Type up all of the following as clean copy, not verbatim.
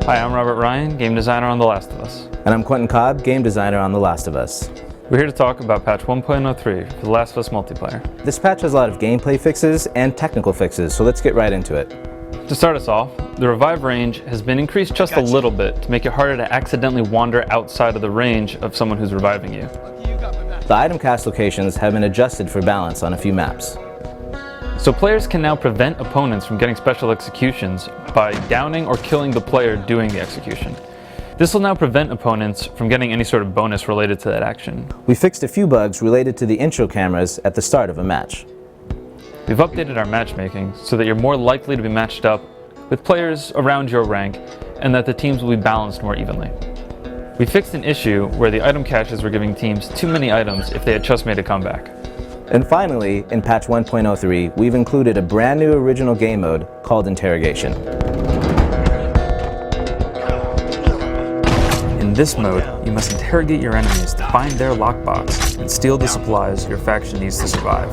Hi, I'm Robert Ryan, game designer on The Last of Us. And I'm Quentin Cobb, game designer on The Last of Us. We're here to talk about patch 1.03 for The Last of Us multiplayer. This patch has a lot of gameplay fixes and technical fixes, so let's get right into it. To start us off, the revive range has been increased just a little bit to make it harder to accidentally wander outside of the range of someone who's reviving you. The item cast locations have been adjusted for balance on a few maps. So players can now prevent opponents from getting special executions by downing or killing the player doing the execution. This will now prevent opponents from getting any sort of bonus related to that action. We fixed a few bugs related to the intro cameras at the start of a match. We've updated our matchmaking so that you're more likely to be matched up with players around your rank and that the teams will be balanced more evenly. We fixed an issue where the item caches were giving teams too many items if they had just made a comeback. And finally, in patch 1.03, we've included a brand new original game mode called Interrogation. In this mode, you must interrogate your enemies to find their lockbox and steal the supplies your faction needs to survive.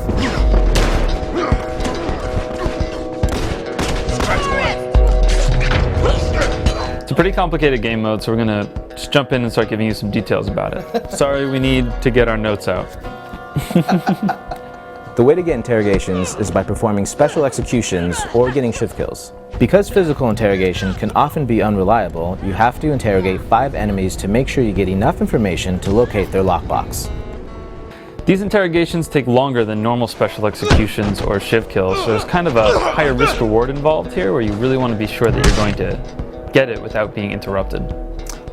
It's a pretty complicated game mode, so we're gonna just jump in and start giving you some details about it. Sorry, we need to get our notes out. The way to get interrogations is by performing special executions or getting shift kills. Because physical interrogation can often be unreliable, you have to interrogate 5 enemies to make sure you get enough information to locate their lockbox. These interrogations take longer than normal special executions or shiv kills, so there's kind of a higher risk reward involved here where you really want to be sure that you're going to get it without being interrupted.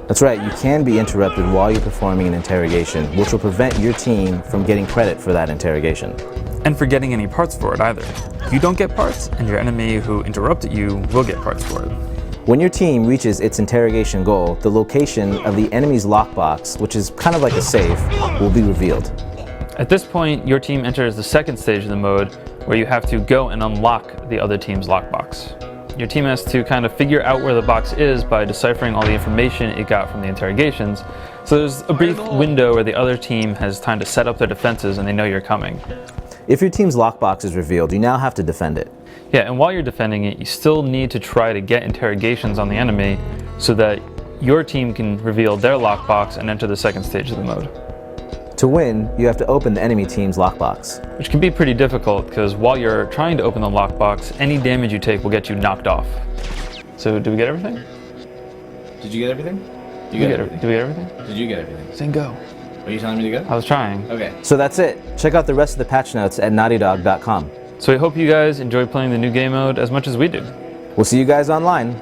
That's right, you can be interrupted while you're performing an interrogation, which will prevent your team from getting credit for that interrogation. And for getting any parts for it either. You don't get parts, and your enemy who interrupted you will get parts for it. When your team reaches its interrogation goal, the location of the enemy's lockbox, which is kind of like a safe, will be revealed. At this point, your team enters the second stage of the mode, where you have to go and unlock the other team's lockbox. Your team has to kind of figure out where the box is by deciphering all the information it got from the interrogations. So there's a brief window where the other team has time to set up their defenses and they know you're coming. If your team's lockbox is revealed, you now have to defend it. Yeah, and while you're defending it, you still need to try to get interrogations on the enemy so that your team can reveal their lockbox and enter the second stage of the mode. To win, you have to open the enemy team's lockbox. Which can be pretty difficult because while you're trying to open the lockbox, any damage you take will get you knocked off. So, did we get everything? Did you get everything? Did we get everything? Did you get everything? Then go. Are you telling me to go? I was trying. Okay. So that's it. Check out the rest of the patch notes at naughtydog.com. So we hope you guys enjoy playing the new game mode as much as we do. We'll see you guys online.